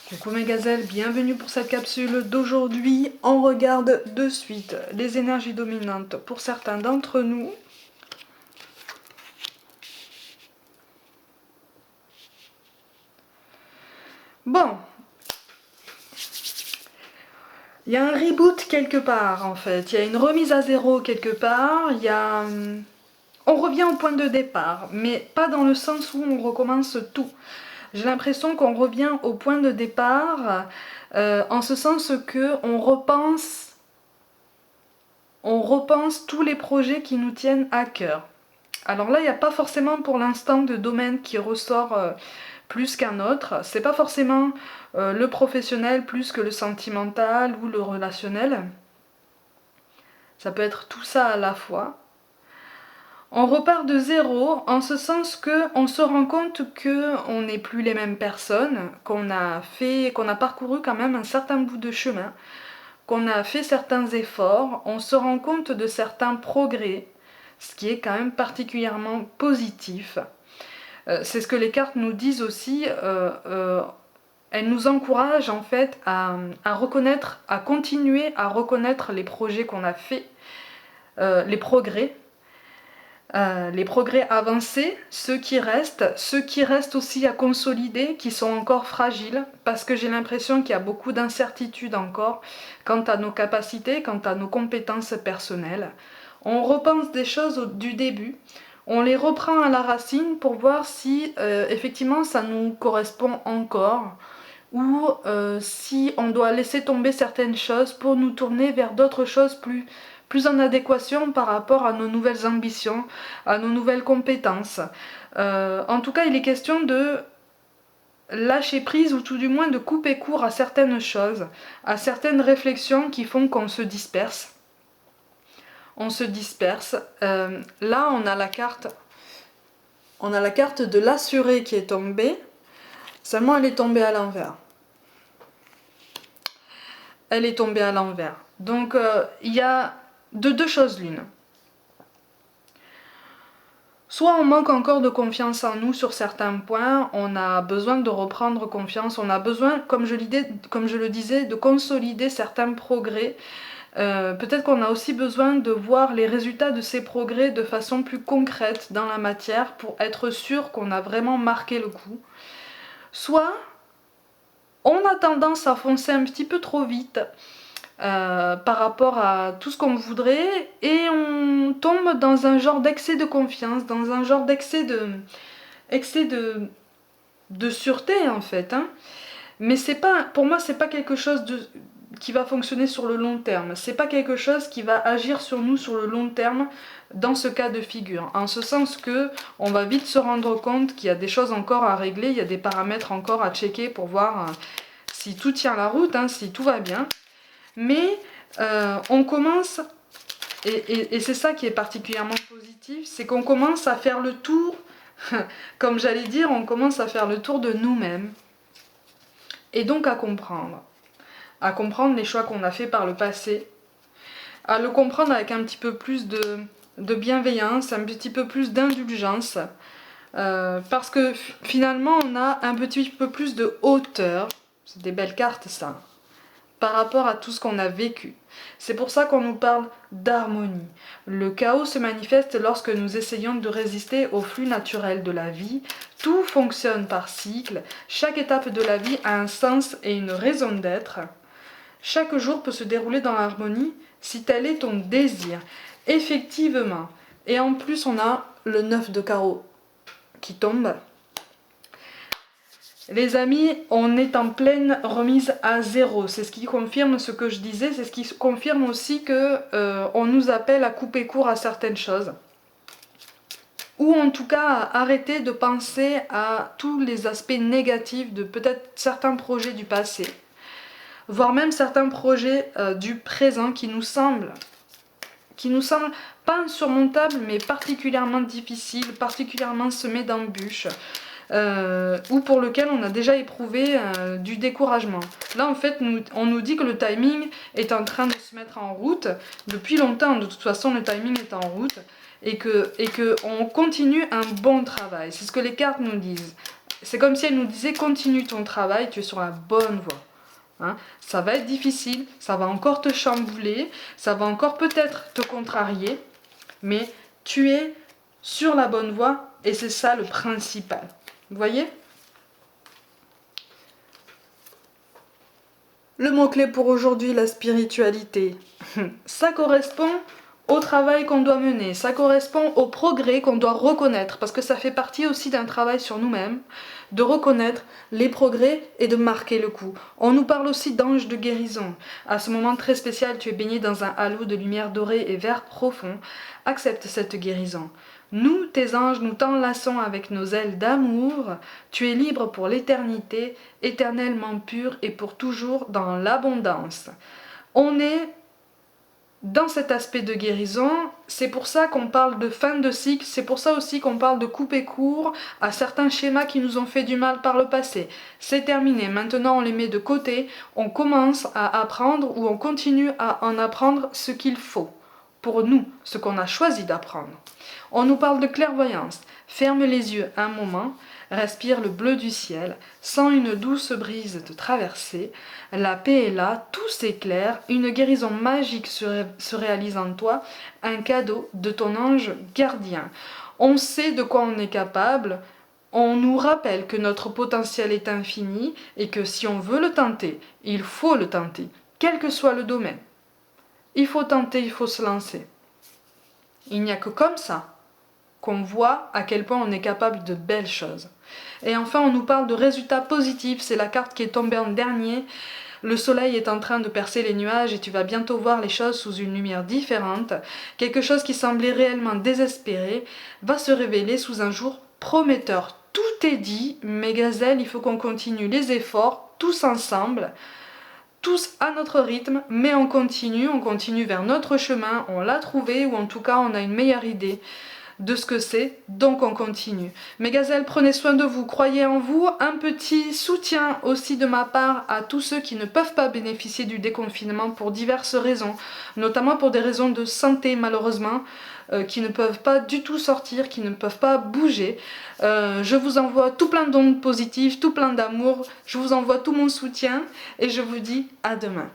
Coucou mes gazelles, bienvenue pour cette capsule d'aujourd'hui. On regarde de suite les énergies dominantes pour certains d'entre nous. Bon, il y a un reboot quelque part en fait, il y a une remise à zéro quelque part, on revient au point de départ, mais pas dans le sens où on recommence tout. J'ai l'impression qu'on revient au point de départ en ce sens que on repense tous les projets qui nous tiennent à cœur. Alors là, il n'y a pas forcément pour l'instant de domaine qui ressort plus qu'un autre. C'est pas forcément le professionnel plus que le sentimental ou le relationnel. Ça peut être tout ça à la fois. On repart de zéro en ce sens que on se rend compte que on n'est plus les mêmes personnes, qu'on a parcouru quand même un certain bout de chemin, qu'on a fait certains efforts, on se rend compte de certains progrès, ce qui est quand même particulièrement positif. C'est ce que les cartes nous disent aussi. Elles nous encouragent en fait à reconnaître, à continuer à reconnaître les projets qu'on a faits, les progrès avancés, ceux qui restent aussi à consolider, qui sont encore fragiles, parce que j'ai l'impression qu'il y a beaucoup d'incertitudes encore quant à nos capacités, quant à nos compétences personnelles. On repense des choses du début, on les reprend à la racine pour voir si effectivement ça nous correspond encore, ou si on doit laisser tomber certaines choses pour nous tourner vers d'autres choses plus en adéquation par rapport à nos nouvelles ambitions, à nos nouvelles compétences. En tout cas, il est question de lâcher prise ou tout du moins de couper court à certaines choses, à certaines réflexions qui font qu'on se disperse. On se disperse. Là, on a la carte de l'assuré qui est tombée, seulement elle est tombée à l'envers. Elle est tombée à l'envers. Donc, il y a de deux choses l'une. Soit on manque encore de confiance en nous sur certains points, on a besoin de reprendre confiance, on a besoin, comme je le disais, de consolider certains progrès. Peut-être qu'on a aussi besoin de voir les résultats de ces progrès de façon plus concrète dans la matière pour être sûr qu'on a vraiment marqué le coup. Soit on a tendance à foncer un petit peu trop vite par rapport à tout ce qu'on voudrait et on tombe dans un genre d'excès de confiance, dans un genre d'excès de sûreté en fait. Mais c'est pas, pour moi, c'est pas quelque chose qui va fonctionner sur le long terme. C'est pas quelque chose qui va agir sur nous sur le long terme dans ce cas de figure. En ce sens que on va vite se rendre compte qu'il y a des choses encore à régler, il y a des paramètres encore à checker pour voir si tout tient la route, si tout va bien. Mais on commence, et c'est ça qui est particulièrement positif, c'est qu'on commence à faire le tour, comme j'allais dire, on commence à faire le tour de nous-mêmes. Et donc à comprendre les choix qu'on a fait par le passé, à le comprendre avec un petit peu plus de bienveillance, un petit peu plus d'indulgence, parce que finalement on a un petit peu plus de hauteur, c'est des belles cartes ça, par rapport à tout ce qu'on a vécu. C'est pour ça qu'on nous parle d'harmonie. Le chaos se manifeste lorsque nous essayons de résister au flux naturel de la vie. Tout fonctionne par cycle. Chaque étape de la vie a un sens et une raison d'être. Chaque jour peut se dérouler dans l'harmonie si tel est ton désir. Effectivement. Et en plus, on a le 9 de carreau qui tombe. Les amis, on est en pleine remise à zéro. C'est ce qui confirme ce que je disais. C'est ce qui confirme aussi que on nous appelle à couper court à certaines choses. Ou en tout cas à arrêter de penser à tous les aspects négatifs de peut-être certains projets du passé. Voire même certains projets du présent qui nous semblent pas insurmontables, mais particulièrement difficiles, particulièrement semés d'embûches. Ou pour lequel on a déjà éprouvé du découragement. Là en fait on nous dit que le timing est en train de se mettre en route depuis longtemps, de toute façon le timing est en route et que on continue un bon travail, c'est ce que les cartes nous disent. C'est comme si elle nous disait continue ton travail, tu es sur la bonne voie. Hein, ça va être difficile, ça va encore te chambouler, ça va encore peut-être te contrarier, mais tu es sur la bonne voie et c'est ça le principal. Vous voyez? Le mot-clé pour aujourd'hui, la spiritualité. Ça correspond au travail qu'on doit mener, ça correspond au progrès qu'on doit reconnaître, parce que ça fait partie aussi d'un travail sur nous-mêmes, de reconnaître les progrès et de marquer le coup. On nous parle aussi d'ange de guérison. À ce moment très spécial, tu es baigné dans un halo de lumière dorée et vert profond. Accepte cette guérison. Nous, tes anges, nous t'enlaçons avec nos ailes d'amour. Tu es libre pour l'éternité, éternellement pur et pour toujours dans l'abondance. On est dans cet aspect de guérison, c'est pour ça qu'on parle de fin de cycle, c'est pour ça aussi qu'on parle de couper court à certains schémas qui nous ont fait du mal par le passé. C'est terminé, maintenant on les met de côté, on commence à apprendre ou on continue à en apprendre ce qu'il faut. Pour nous, ce qu'on a choisi d'apprendre. On nous parle de clairvoyance. Ferme les yeux un moment, respire le bleu du ciel, sens une douce brise te traverser. La paix est là, tout s'éclaire, une guérison magique se réalise en toi, un cadeau de ton ange gardien. On sait de quoi on est capable, on nous rappelle que notre potentiel est infini et que si on veut le tenter, il faut le tenter, quel que soit le domaine. Il faut tenter, il faut se lancer. Il n'y a que comme ça qu'on voit à quel point on est capable de belles choses. Et enfin, on nous parle de résultats positifs, c'est la carte qui est tombée en dernier. Le soleil est en train de percer les nuages et tu vas bientôt voir les choses sous une lumière différente. Quelque chose qui semblait réellement désespéré va se révéler sous un jour prometteur. Tout est dit, mes gazelles, il faut qu'on continue les efforts, tous ensemble. Tous à notre rythme, mais on continue vers notre chemin, on l'a trouvé ou en tout cas on a une meilleure idée de ce que c'est, donc on continue. Mes gazelles, prenez soin de vous, croyez en vous. Un petit soutien aussi de ma part à tous ceux qui ne peuvent pas bénéficier du déconfinement pour diverses raisons, notamment pour des raisons de santé malheureusement, qui ne peuvent pas du tout sortir, qui ne peuvent pas bouger. Je vous envoie tout plein d'ondes positives, tout plein d'amour, je vous envoie tout mon soutien et je vous dis à demain.